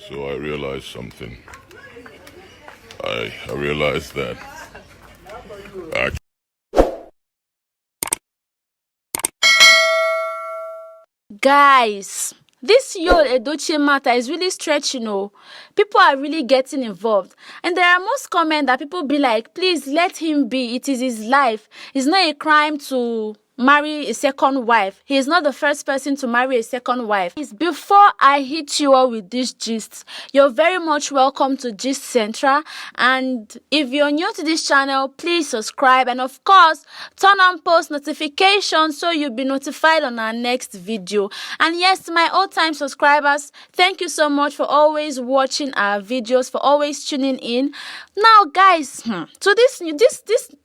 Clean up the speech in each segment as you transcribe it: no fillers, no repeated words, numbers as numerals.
So I realized something. I realized that I Guys, this whole Edochie matter is really stretching. People are really getting involved, and there are most comments that people be like, please let him be, it is his life. It's not a crime to marry a second wife. He is not the first person to marry a second wife. Before I hit you all with this gist, you're very much welcome to Gist Central, and if you're new to this channel, please subscribe, and of course turn on post notifications so you'll be notified on our next video. And yes, to my old-time subscribers, thank you so much for always watching our videos, for always tuning in. Now guys, so this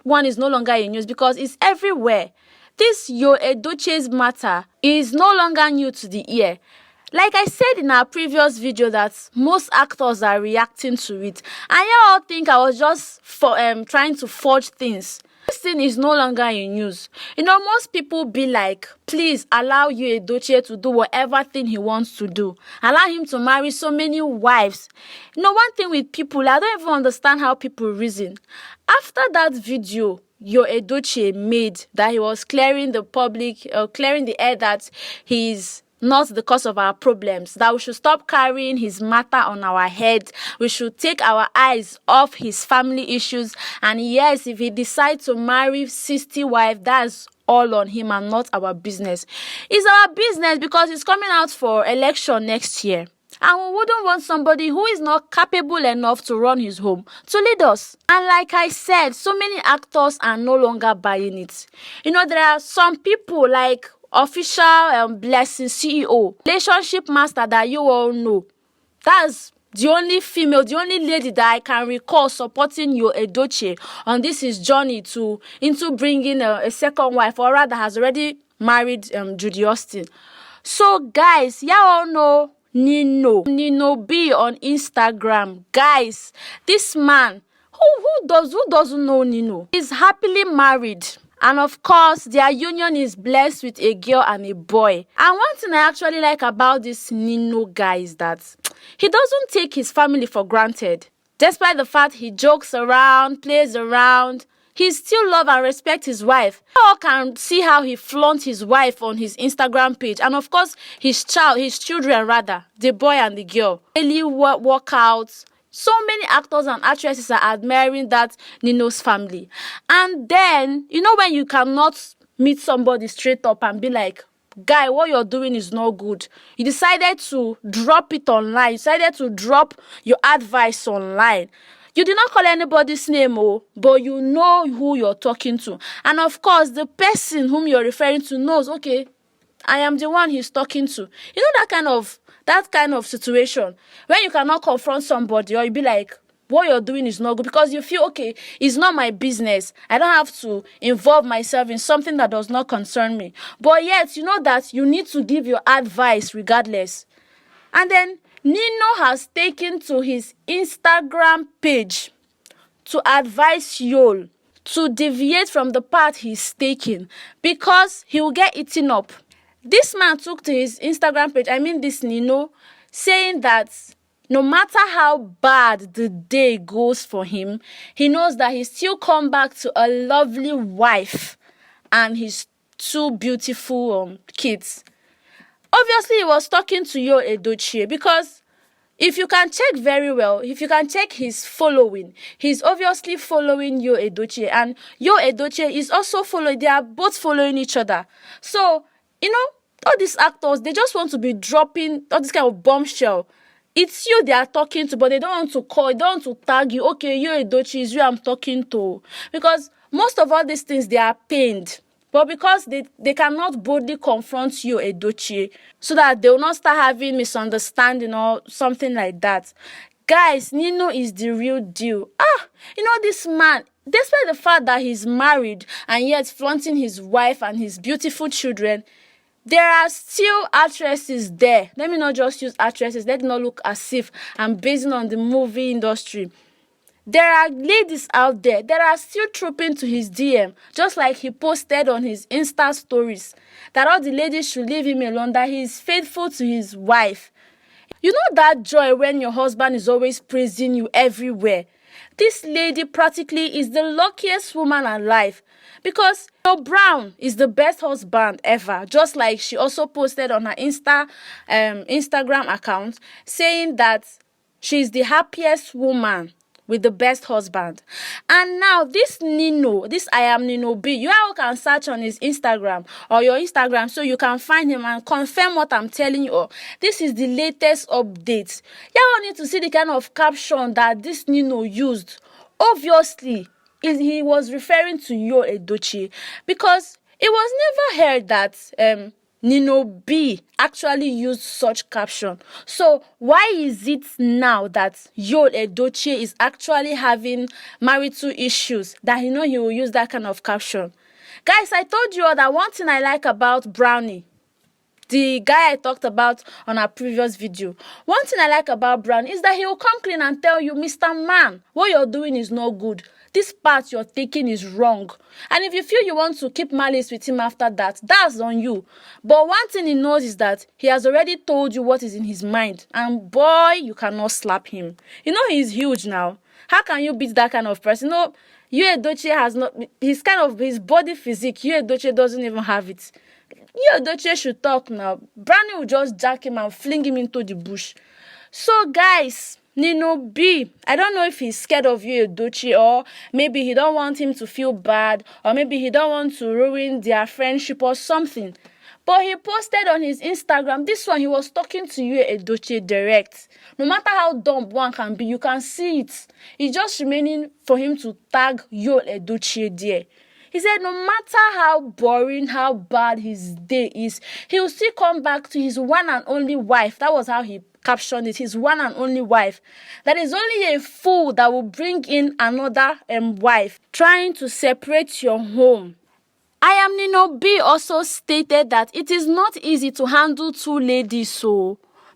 one is no longer in news because it's everywhere. This your Edochie's matter is no longer new to the ear. Like I said in our previous video that most actors are reacting to it, and you all think I was just trying to forge things. This thing is no longer in news. Most people be like, please allow you Edochie to do whatever thing he wants to do. Allow him to marry so many wives. One thing with people, I don't even understand how people reason. After that video your Edochie made, that he was clearing the public, clearing the air that he's not the cause of our problems, that we should stop carrying his matter on our head, we should take our eyes off his family issues, and yes, if he decides to marry 60 wives, that's all on him and not our business. It's our business because he's coming out for election next year. And we wouldn't want somebody who is not capable enough to run his home to lead us. And like I said, so many actors are no longer buying it. There are some people like Official Blessing CEO, relationship master that you all know. That's the only female, the only lady that I can recall supporting your Edochie on this his journey into bringing a second wife, or rather has already married Judy Austin. So guys, y'all all know Nino B on Instagram. Guys, this man, who doesn't know Nino? He's happily married. And of course, their union is blessed with a girl and a boy. And one thing I actually like about this Nino guy is that he doesn't take his family for granted. Despite the fact he jokes around, plays around, he still love and respect his wife. You all can see how he flaunts his wife on his Instagram page, and of course his children rather, the boy and the girl. Daily workouts. So many actors and actresses are admiring that Nino's family. And then, when you cannot meet somebody straight up and be like, guy, what you're doing is not good. You decided to drop it online. You decided to drop your advice online. You did not call anybody's name, but you know who you're talking to. And of course, the person whom you're referring to knows, okay, I am the one he's talking to. That kind of situation when you cannot confront somebody, or you be like, what you're doing is not good, because you feel, okay, it's not my business. I don't have to involve myself in something that does not concern me. But yet, you know that you need to give your advice regardless. And then Nino has taken to his Instagram page to advise Yul to deviate from the path he's taking because he will get eaten up. This man took to his Instagram page, this Nino, saying that no matter how bad the day goes for him, he knows that he still come back to a lovely wife and his 2 beautiful kids. Obviously, he was talking to your Edochie because if you can check very well, if you can check his following, he's obviously following your Edochie, and your Edochie is also following. They are both following each other. So, all these actors, they just want to be dropping all this kind of bombshell. It's you they are talking to, but they don't want to call, they don't want to tag you. Okay, you Edochie is you I'm talking to. Because most of all these things, they are pained. But because they cannot boldly confront you, Edochie, so that they will not start having misunderstanding or something like that. Guys, Nino is the real deal. This man, despite the fact that he's married and yet flaunting his wife and his beautiful children, there are still actresses there. Let me not just use actresses. Let it not look as if I'm basing on the movie industry. There are ladies out there that are still trooping to his DM, just like he posted on his Insta stories, that all the ladies should leave him alone, that he is faithful to his wife. You know that joy when your husband is always praising you everywhere? This lady practically is the luckiest woman alive because Brown is the best husband ever. Just like she also posted on her Instagram account saying that she's the happiest woman with the best husband. And now this Nino, this I am Nino B, you all can search on his Instagram or your Instagram so you can find him and confirm what I'm telling you. This is the latest update. Y'all need to see the kind of caption that this Nino used. Obviously, he was referring to Edochie because it was never heard that Nino B actually used such caption. So why is it now that Edochie is actually having marital issues that he will use that kind of caption? Guys, I told you all that one thing I like about Brownie, the guy I talked about on our previous video. One thing I like about Brown is that he will come clean and tell you, Mr. Man, what you're doing is not good. This path you're taking is wrong. And if you feel you want to keep malice with him after that, that's on you. But one thing he knows is that he has already told you what is in his mind. And boy, you cannot slap him. You know he's huge now. How can you beat that kind of person? No, Edochie has not, his body physique, Edochie doesn't even have it. Edochie should talk now. Brownie will just jack him and fling him into the bush. So guys, Nino B, I don't know if he's scared of Edochie, or maybe he don't want him to feel bad, or maybe he don't want to ruin their friendship or something. But he posted on his Instagram, this one he was talking to Edochie direct. No matter how dumb one can be, you can see it. It's just remaining for him to tag Edochie there. He said no matter how boring, how bad his day is, he will still come back to his one and only wife. That was how he captioned it, his one and only wife. That is only a fool that will bring in another wife, trying to separate your home. I am Nino B also stated that it is not easy to handle two ladies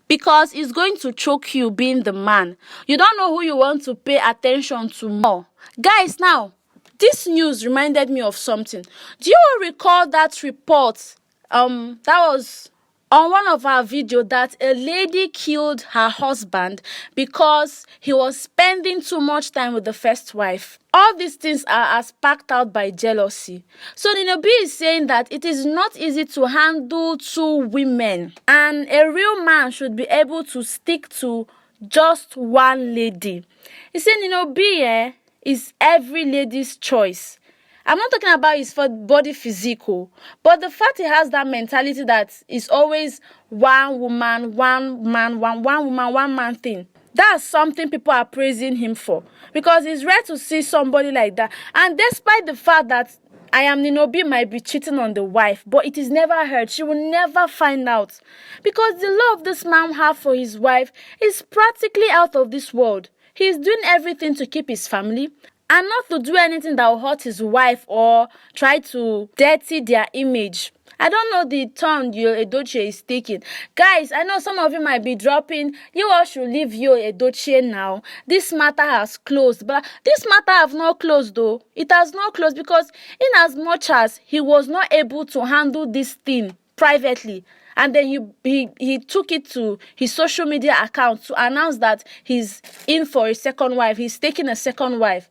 because it's going to choke you being the man. You don't know who you want to pay attention to more. Guys, now, this news reminded me of something. Do you all recall that report that was on one of our videos that a lady killed her husband because he was spending too much time with the first wife? All these things are sparked out by jealousy. So Nino B is saying that it is not easy to handle two women and a real man should be able to stick to just one lady. He said Nino B is every lady's choice. I'm not talking about his body physical, but the fact he has that mentality that is always one woman, one man, one woman, one man thing. That's something people are praising him for because it's rare to see somebody like that. And despite the fact that I am Nino B might be cheating on the wife, but it is never heard. She will never find out because the love this man has for his wife is practically out of this world. He is doing everything to keep his family and not to do anything that will hurt his wife or try to dirty their image. I don't know the turn Edochie is taking. Guys, I know some of you might be dropping, you all should leave Edochie now. This matter has closed. But this matter have not closed though. It has not closed because in as much as he was not able to handle this thing privately, and then he took it to his social media account to announce that he's in for a second wife. He's taking a second wife.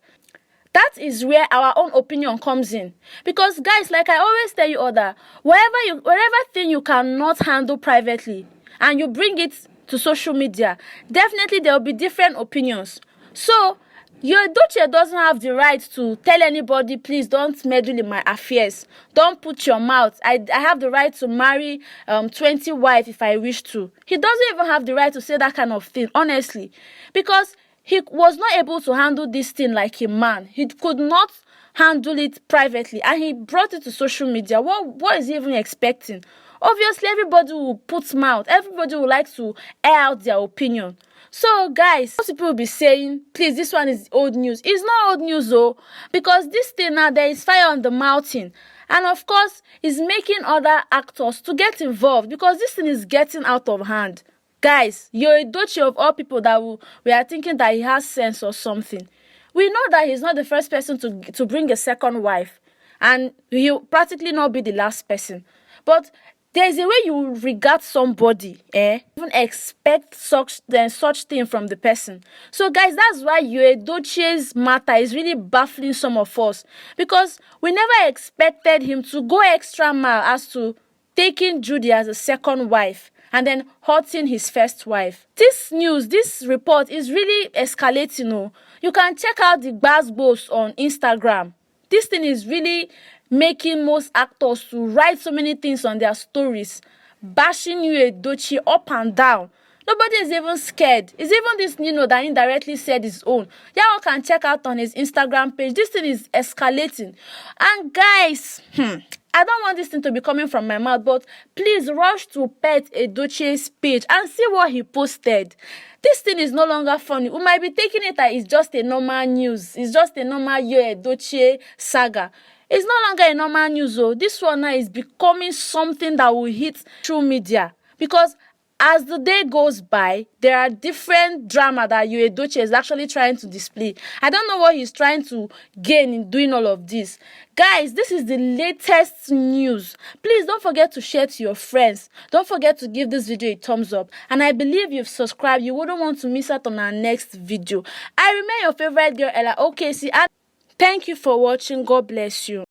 That is where our own opinion comes in. Because guys, like I always tell you all that, whatever thing you cannot handle privately and you bring it to social media, definitely there will be different opinions. So Edochie doesn't have the right to tell anybody, please don't meddle in my affairs. Don't put your mouth. I have the right to marry 20 wives if I wish to. He doesn't even have the right to say that kind of thing, honestly. Because he was not able to handle this thing like a man. He could not handle it privately. And he brought it to social media. What is he even expecting? Obviously, everybody will put mouth. Everybody will like to air out their opinion. So, guys, most people will be saying, please, this one is old news. It's not old news, though, because this thing now, there is fire on the mountain. And, of course, it's making other actors to get involved because this thing is getting out of hand. Guys, you're Edochie of all people that we are thinking that he has sense or something. We know that he's not the first person to bring a second wife. And he'll practically not be the last person. But There's a way you regard somebody, even expect such thing from the person. So guys, that's why Edochie's matter is really baffling some of us, because we never expected him to go extra mile as to taking Judy as a second wife and then hurting his first wife. This report is really escalating. Oh. You can check out the Gbasgbos on Instagram. This thing is really making most actors to write so many things on their stories, bashing Edochie up and down. Nobody is even scared. It's even this Nino that indirectly said his own. Y'all can check out on his Instagram page. This thing is escalating. And guys, I don't want this thing to be coming from my mouth, but please rush to Pet Edochie's page and see what he posted. This thing is no longer funny. We might be taking it that it's just a normal news. It's just a normal Edochie saga. It's no longer a normal news, though. This one now is becoming something that will hit through media, because as the day goes by, there are different drama that Edochie is actually trying to display. I don't know what he's trying to gain in doing all of this. Guys, this is the latest news. Please don't forget to share to your friends. Don't forget to give this video a thumbs up. And I believe you've subscribed. You wouldn't want to miss out on our next video. I remain your favorite girl, Ella OKC. And thank you for watching. God bless you.